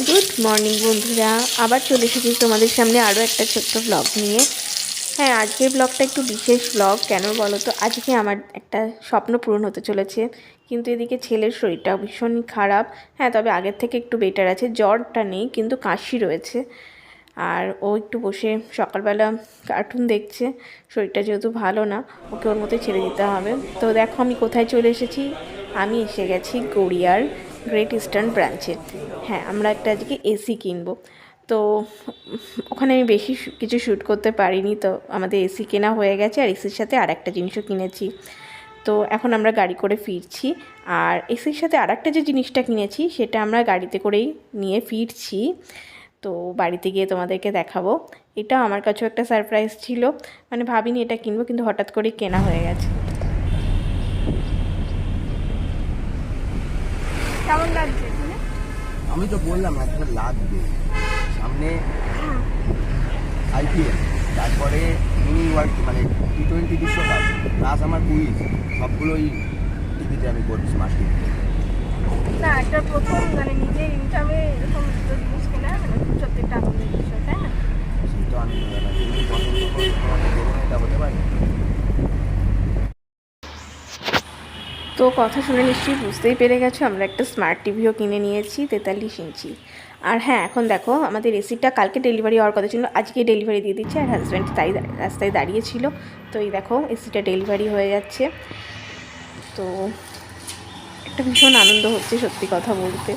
Good morning বন্ধুরা, আবার চলে এসেছি তোমাদের সামনে আরও একটা ছোট্ট ব্লগ নিয়ে। হ্যাঁ, আজকের ব্লগটা একটু বিশেষ ব্লগ। কেন বলো তো, আজকে আমার একটা স্বপ্ন পূরণ হতে চলেছে। কিন্তু এদিকে ছেলের শরীরটা ভীষণ খারাপ। হ্যাঁ, তবে আগের থেকে একটু বেটার আছে, জ্বরটা নেই কিন্তু কাশি রয়েছে। আর ও একটু বসে সকালবেলা কার্টুন দেখছে। শরীরটা যেহেতু ভালো না, ওকে ওর মতোই ছেড়ে দিতে হবে। তো দেখো আমি কোথায় চলে এসেছি। আমি এসে গেছি গড়িয়ার গ্রেট ইস্টার্ন ব্রাঞ্চে। হ্যাঁ, আমরা একটা আজকে এসি কিনবো। তো ওখানে আমি বেশি কিছু শ্যুট করতে পারিনি, তো আমাদের এসি কেনা হয়ে গেছে আর এসির সাথে আর একটা জিনিসও কিনেছি। তো এখন আমরা গাড়ি করে ফিরছি। আর এসির সাথে আর একটা যে জিনিসটা কিনেছি সেটা আমরা গাড়িতে করেই নিয়ে ফিরছি। তো বাড়িতে গিয়ে তোমাদেরকে দেখাবো। এটা আমার কাছেও একটা সারপ্রাইজ ছিল, মানে ভাবিনি এটা কিনবো, কিন্তু হঠাৎ করেই কেনা হয়ে গেছে। কেমন লাগছে? আমি তো বললাম একটা লাগবে সামনে আইপিএল, তারপরে মিনি ওয়ার্ল্ড মানে T20 বিশ্বকাপ, প্লাস আমার কুইজ, সবগুলোই টিভিতে আমি করছি, স্মার্ট টিভিতে। না, একটা প্রথম মানে নিজের ইনকামে এরকম দুটো জিনিস কেনা মানে সত্যি একটা আনন্দের বিষয়, তাই না? সেই তো আমি তুমি পছন্দ করো, তোমাকে দেবো না, এটা হতে পারে। তো কথা শুনে নিশ্চয়ই বুঝতেই পেরে গেছো, আমরা একটা স্মার্ট টিভিও কিনে নিয়েছি 43 ইঞ্চি। আর হ্যাঁ, এখন দেখো আমাদের এসিটা কালকে ডেলিভারি হওয়ার কথা ছিল, আজকে ডেলিভারি দিয়ে দিচ্ছে। আর হাজব্যান্ড তাই রাস্তায় দাঁড়িয়েছিল। তো এই দেখো এসিটা ডেলিভারি হয়ে যাচ্ছে। তো একটা ভীষণ আনন্দ হচ্ছে সত্যি কথা বলতে।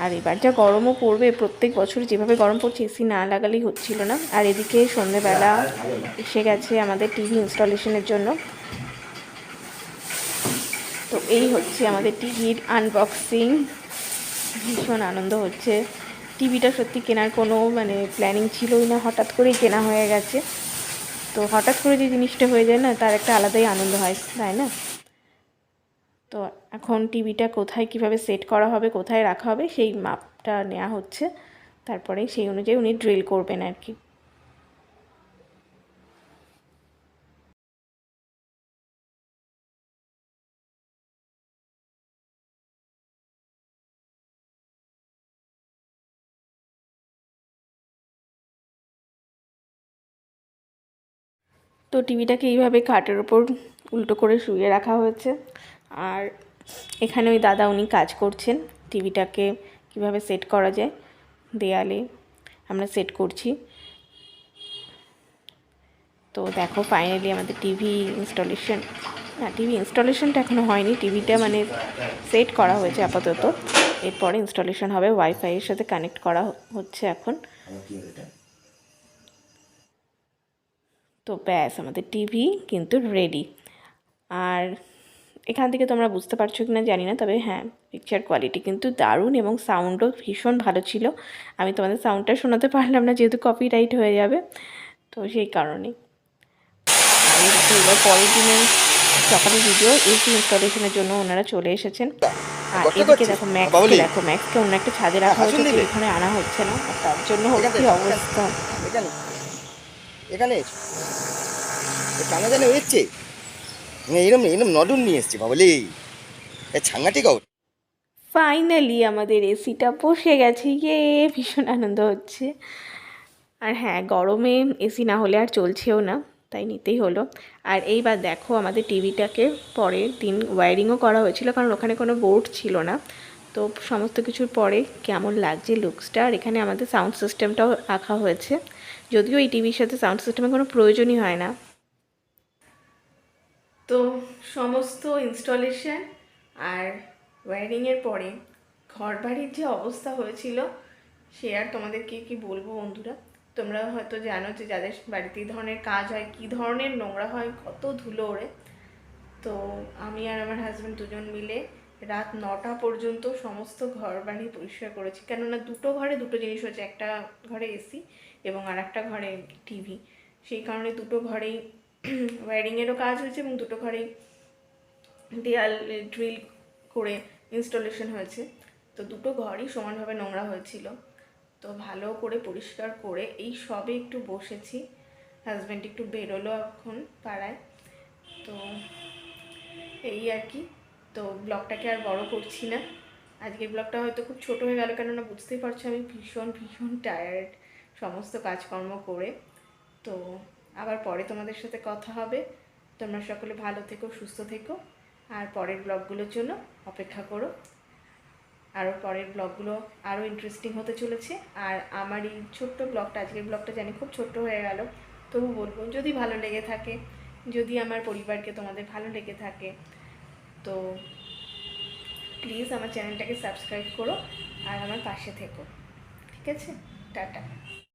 আর এবার যা গরমও পড়বে, প্রত্যেক বছর যেভাবে গরম পড়ছে এসি না লাগালেই হচ্ছিল না। আর এদিকে সন্ধ্যেবেলা এসে গেছে আমাদের টিভি ইনস্টলেশনের জন্য। তো এই হচ্ছে আমাদের টিভির আনবক্সিং। ভীষণ আনন্দ হচ্ছে। টিভিটা সত্যি কেনার কোনো মানে প্ল্যানিং ছিলই না, হঠাৎ করেই কেনা হয়ে গেছে। তো হঠাৎ করে যে জিনিসটা হয়ে যায় না, তার একটা আলাদাই আনন্দ হয়, তাই না? তো এখন টিভিটা কোথায় কিভাবে সেট করা হবে, কোথায় রাখা হবে, সেই মাপটা নেওয়া হচ্ছে। তারপরে সেই অনুযায়ী উনি ড্রিল করবেন আর কি। তো টিভিটাকে এইভাবে খাটের ওপর উল্টো করে শুয়ে রাখা হয়েছে। আর এখানে ওই দাদা উনি কাজ করছেন, টিভিটাকে কিভাবে সেট করা যায় দেয়ালে আমরা সেট করছি। তো দেখো ফাইনালি আমাদের টিভি ইনস্টলেশন, না টিভি ইনস্টলেশনটা এখনও হয়নি, টিভিটা মানে সেট করা হয়েছে আপাতত। এরপরে ইনস্টলেশন হবে, ওয়াইফাইয়ের সাথে কানেক্ট করা হচ্ছে এখন। তো ব্যাস আমাদের টিভি কিন্তু রেডি। আর এখান থেকে তোমরা বুঝতে পারছো কি না জানি না, তবে হ্যাঁ পিকচার কোয়ালিটি কিন্তু দারুণ এবং সাউন্ডও ভীষণ ভালো ছিল। আমি তোমাদের সাউন্ডটা শোনাতে পারলাম না যেহেতু কপিরাইট হয়ে যাবে, তো সেই কারণে। আর এবার পরের দিনের সকালের ভিডিও এসি ইনস্টলেশনের জন্য ওনারা চলে এসেছেন। আর এদিকে দেখো ম্যাক্সকে অন্য একটা ছাদে রাখা হচ্ছে, তো এখানে আনা হচ্ছে না, আর তার জন্য কি অবস্থা। এখানে কেন জানে হচ্ছে এরম এরম নডুন নিয়ে এসছি বাবলি, সাংঘাতিক অবস্থা। ফাইনালি আমাদের এসিটা বসে গেছে, ইয়ে ভীষণ আনন্দ হচ্ছে। আর হ্যাঁ, গরমে এসি না হলে আর চলছেও না, তাই নিতেই হলো। আর এইবার দেখো আমাদের টিভিটাকে পরের দিন ওয়্যারিংও করা হয়েছিল, কারণ ওখানে কোনো বোর্ড ছিল না। তো সমস্ত কিছুর পরে কেমন লাগছে লুকসটা। আর এখানে আমাদের সাউন্ড সিস্টেমটাও রাখা হয়েছে, যদিও এই টিভির সাথে সাউন্ড সিস্টেমের কোনো প্রয়োজনই হয় না। তো সমস্ত ইনস্টলেশন আর ওয়্যারিংয়ের পরে ঘর বাড়ির যে অবস্থা হয়েছিল সে আর তোমাদেরকে কি বলবো বন্ধুরা। তোমরা হয়তো জানো যে যাদের বাড়িতে এই ধরনের কাজ হয় কী ধরনের নোংরা হয়, কত ধুলো ওড়ে। তো আমি আর আমার হাজব্যান্ড দুজন মিলে রাত 9টা পর্যন্ত সমস্ত ঘর বাড়ি পরিষ্কার করেছি, কেননা দুটো ঘরে দুটো জিনিস হচ্ছে, একটা ঘরে এসি এবং আর একটা ঘরে টিভি। সেই কারণে দুটো ঘরেই ওয়্যারিংয়েরও কাজ হয়েছে এবং দুটো ঘরেই দেয়াল ড্রিল করে ইনস্টলেশন হয়েছে। তো দুটো ঘরই সমানভাবে নোংরা হয়েছিল। তো ভালো করে পরিষ্কার করে এই সবে একটু বসেছি, হাজব্যান্ড একটু বেরোলো এখন পাড়ায়। তো এই আর কি। তো ব্লগটাকে আর বড় করছি না, আজকের ব্লগটা হয়তো খুব ছোট হয়ে গেল, কেননা বুঝতেই পারছো আমি ভীষণ ভীষণ টায়ার্ড সমস্ত কাজকর্ম করে। তো আবার পরে তোমাদের সাথে কথা হবে। তোমরা সকলে ভালো থেকো, সুস্থ থেকো, আর পরের ব্লগগুলোর জন্য অপেক্ষা করো। আরও পরের ব্লগগুলো আরও ইন্টারেস্টিং হতে চলেছে। আর আমার এই ছোট্ট ব্লগটা, আজকের ব্লগটা জানি খুব ছোট্ট হয়ে গেল, তবু বলবো যদি ভালো লেগে থাকে, যদি আমার পরিবারকে তোমাদের ভালো লেগে থাকে, তো প্লিজ আমার চ্যানেলটাকে সাবস্ক্রাইব করো আর আমার পাশে থেকো। ঠিক আছে, টাটা।